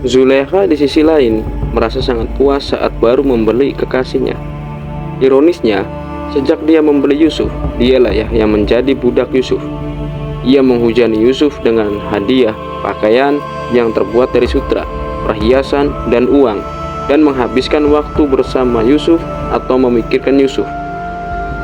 Zulaikha di sisi lain merasa sangat puas saat baru membeli kekasihnya. Ironisnya, sejak dia membeli Yusuf, dialah yang menjadi budak Yusuf. Ia menghujani Yusuf dengan hadiah, pakaian yang terbuat dari sutra, perhiasan, dan uang, dan menghabiskan waktu bersama Yusuf atau memikirkan Yusuf.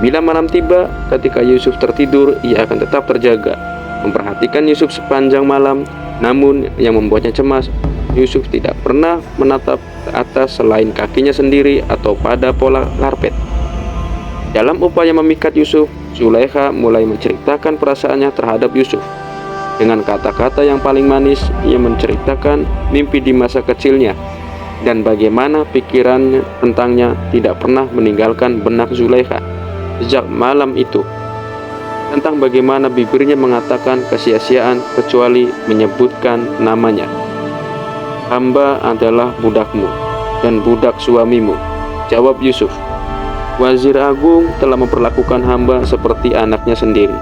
Bila malam tiba, ketika Yusuf tertidur, ia akan tetap terjaga, memperhatikan Yusuf sepanjang malam. Namun yang membuatnya cemas, Yusuf tidak pernah menatap ke atas selain kakinya sendiri atau pada pola karpet. Dalam upaya memikat Yusuf, Zulaikha mulai menceritakan perasaannya terhadap Yusuf. Dengan kata-kata yang paling manis, ia menceritakan mimpi di masa kecilnya dan bagaimana pikirannya tentangnya tidak pernah meninggalkan benak Zulaikha sejak malam itu. Tentang bagaimana bibirnya mengatakan kesia-siaan kecuali menyebutkan namanya. "Hamba adalah budakmu dan budak suamimu," jawab Yusuf. "Wazir Agung telah memperlakukan hamba seperti anaknya sendiri,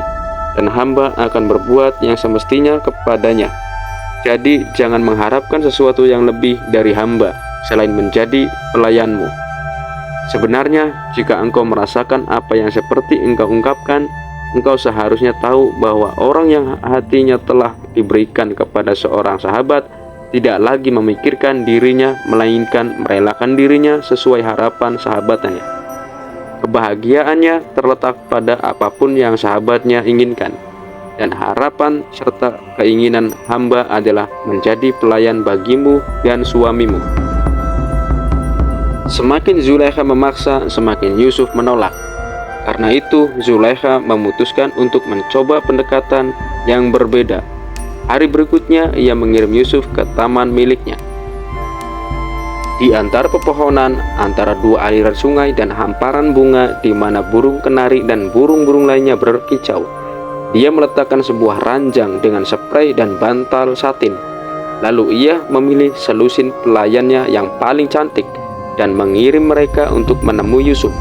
dan hamba akan berbuat yang semestinya kepadanya. Jadi jangan mengharapkan sesuatu yang lebih dari hamba selain menjadi pelayanmu. Sebenarnya, jika engkau merasakan apa yang seperti engkau ungkapkan, engkau seharusnya tahu bahwa orang yang hatinya telah diberikan kepada seorang sahabat tidak lagi memikirkan dirinya, melainkan merelakan dirinya sesuai harapan sahabatnya. Kebahagiaannya terletak pada apapun yang sahabatnya inginkan, dan harapan serta keinginan hamba adalah menjadi pelayan bagimu dan suamimu." Semakin Zulaikha memaksa, semakin Yusuf menolak. Karena itu, Zulaikha memutuskan untuk mencoba pendekatan yang berbeda. Hari berikutnya, ia mengirim Yusuf ke taman miliknya. Di antara pepohonan, antara dua aliran sungai dan hamparan bunga di mana burung kenari dan burung-burung lainnya berkicau, dia meletakkan sebuah ranjang dengan spray dan bantal satin. Lalu ia memilih selusin pelayannya yang paling cantik dan mengirim mereka untuk menemui Yusuf.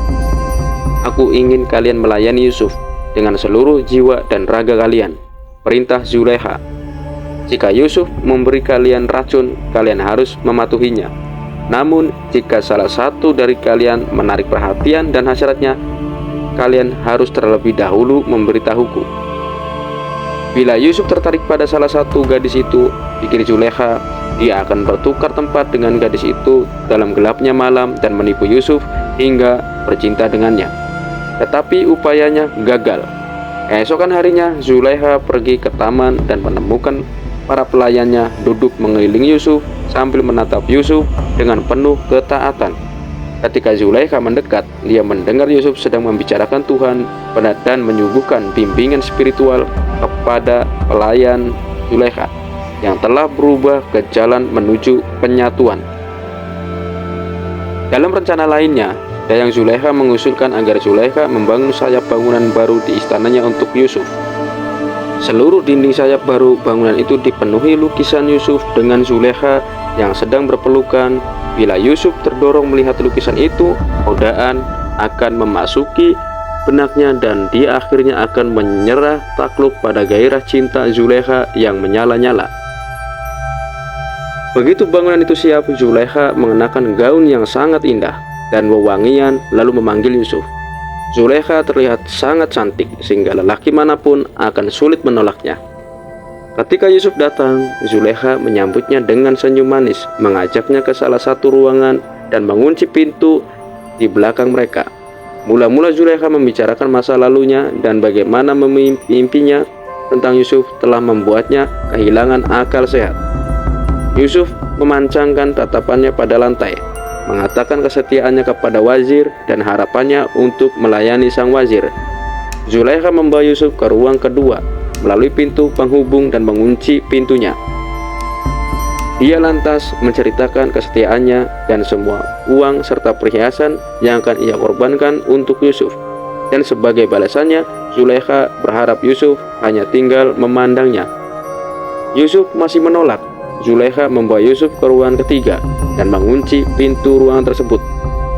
"Aku ingin kalian melayani Yusuf dengan seluruh jiwa dan raga kalian," perintah Zulaikha. "Jika Yusuf memberi kalian racun, kalian harus mematuhinya. Namun, jika salah satu dari kalian menarik perhatian dan hasratnya, kalian harus terlebih dahulu memberitahuku." Bila Yusuf tertarik pada salah satu gadis itu, pikir Zulaikha, dia akan bertukar tempat dengan gadis itu dalam gelapnya malam dan menipu Yusuf hingga bercinta dengannya. Tetapi upayanya gagal. Keesokan harinya, Zulaikha pergi ke taman dan menemukan para pelayannya duduk mengelilingi Yusuf sambil menatap Yusuf dengan penuh ketaatan. Ketika Zulaikha mendekat, dia mendengar Yusuf sedang membicarakan Tuhan dan menyuguhkan bimbingan spiritual kepada pelayan Zulaikha yang telah berubah ke jalan menuju penyatuan. Dalam rencana lainnya, Dayang Zulaikha mengusulkan agar Zulaikha membangun sayap bangunan baru di istananya untuk Yusuf. Seluruh dinding sayap baru bangunan itu dipenuhi lukisan Yusuf dengan Zulaikha yang sedang berpelukan. Bila Yusuf terdorong melihat lukisan itu, godaan akan memasuki benaknya dan dia akhirnya akan menyerah takluk pada gairah cinta Zulaikha yang menyala-nyala. Begitu bangunan itu siap, Zulaikha mengenakan gaun yang sangat indah dan wewangian lalu memanggil Yusuf. Zulaikha terlihat sangat cantik sehingga lelaki manapun akan sulit menolaknya. Ketika Yusuf datang, Zulaikha menyambutnya dengan senyum manis, mengajaknya ke salah satu ruangan dan mengunci pintu di belakang mereka. Mula-mula Zulaikha membicarakan masa lalunya dan bagaimana mimpinya tentang Yusuf telah membuatnya kehilangan akal sehat. Yusuf memancangkan tatapannya pada lantai, mengatakan kesetiaannya kepada wazir dan harapannya untuk melayani sang wazir. Zulaikha membawa Yusuf ke ruang kedua melalui pintu penghubung dan mengunci pintunya. Dia lantas menceritakan kesetiaannya dan semua uang serta perhiasan yang akan ia korbankan untuk Yusuf. Dan sebagai balasannya, Zulaikha berharap Yusuf hanya tinggal memandangnya. Yusuf masih menolak. Zulaikha membawa Yusuf ke ruangan ketiga dan mengunci pintu ruangan tersebut.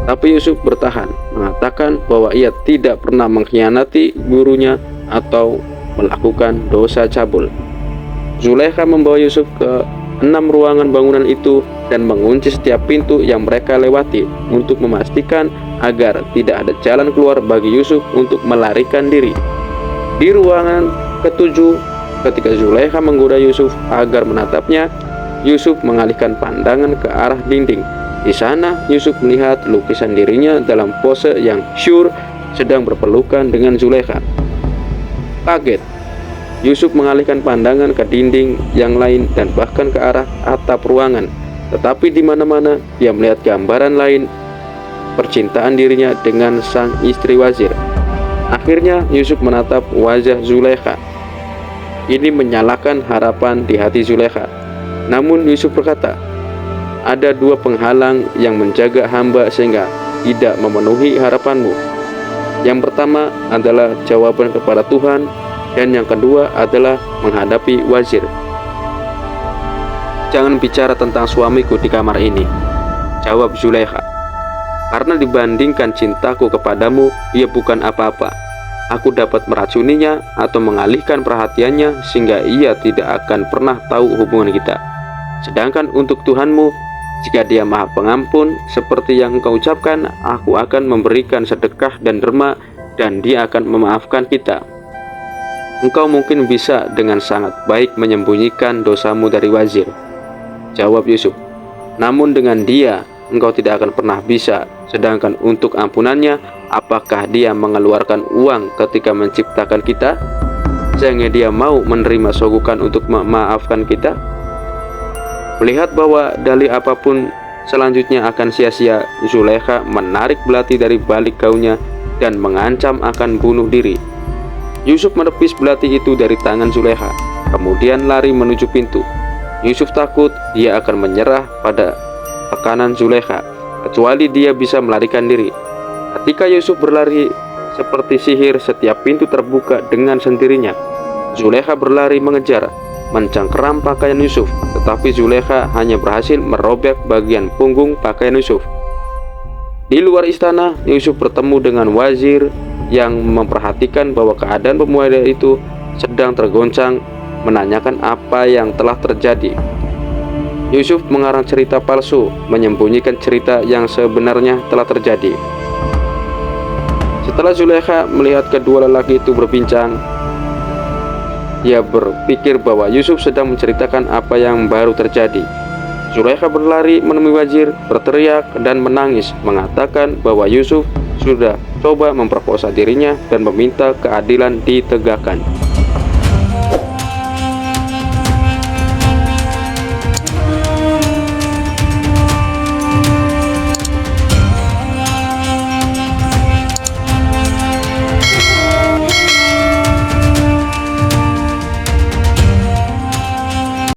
Tapi Yusuf bertahan, mengatakan bahwa ia tidak pernah mengkhianati gurunya atau melakukan dosa cabul. Zulaikha membawa Yusuf ke 6 ruangan bangunan itu dan mengunci setiap pintu yang mereka lewati untuk memastikan agar tidak ada jalan keluar bagi Yusuf untuk melarikan diri. Di ruangan ketujuh, ketika Zulaikha menggoda Yusuf agar menatapnya, Yusuf mengalihkan pandangan ke arah dinding. Di sana Yusuf melihat lukisan dirinya dalam pose yang syur sedang berpelukan dengan Zulaikha. Kaget, Yusuf mengalihkan pandangan ke dinding yang lain dan bahkan ke arah atap ruangan. Tetapi di mana-mana dia melihat gambaran lain percintaan dirinya dengan sang istri wazir. Akhirnya Yusuf menatap wajah Zulaikha. Ini menyalakan harapan di hati Zulaikha. Namun Yusuf berkata, ada 2 penghalang yang menjaga hamba sehingga tidak memenuhi harapanmu. Yang pertama adalah jawaban kepada Tuhan, dan yang kedua adalah menghadapi wazir. Jangan bicara tentang suamiku di kamar ini, jawab Zulaikha. Karena dibandingkan cintaku kepadamu, ia bukan apa-apa. Aku dapat meracuninya atau mengalihkan perhatiannya sehingga ia tidak akan pernah tahu hubungan kita. Sedangkan untuk Tuhanmu, jika dia maha pengampun seperti yang engkau ucapkan, aku akan memberikan sedekah dan derma dan dia akan memaafkan kita. Engkau mungkin bisa dengan sangat baik menyembunyikan dosamu dari wazir, jawab Yusuf. Namun dengan dia, engkau tidak akan pernah bisa. Sedangkan untuk ampunannya, apakah dia mengeluarkan uang ketika menciptakan kita, sehingga dia mau menerima sogokan untuk memaafkan kita? Melihat bahwa dalih apapun selanjutnya akan sia-sia, Zulaikha menarik belati dari balik gaunnya dan mengancam akan bunuh diri. Yusuf menepis belati itu dari tangan Zulaikha, kemudian lari menuju pintu. Yusuf takut dia akan menyerah pada tekanan Zulaikha, kecuali dia bisa melarikan diri. Ketika Yusuf berlari seperti sihir, setiap pintu terbuka dengan sendirinya. Zulaikha berlari mengejar, mencengkeram pakaian Yusuf, tetapi Zulaikha hanya berhasil merobek bagian punggung pakaian Yusuf. Di luar istana, Yusuf bertemu dengan wazir yang memperhatikan bahwa keadaan pemuda itu sedang tergoncang, menanyakan apa yang telah terjadi. Yusuf mengarang cerita palsu, menyembunyikan cerita yang sebenarnya telah terjadi. Setelah Zulaikha melihat kedua lelaki itu berbincang, ia berpikir bahwa Yusuf sedang menceritakan apa yang baru terjadi. Zulaikha berlari menemui wazir, berteriak dan menangis, mengatakan bahwa Yusuf sudah coba memperkosa dirinya dan meminta keadilan ditegakkan.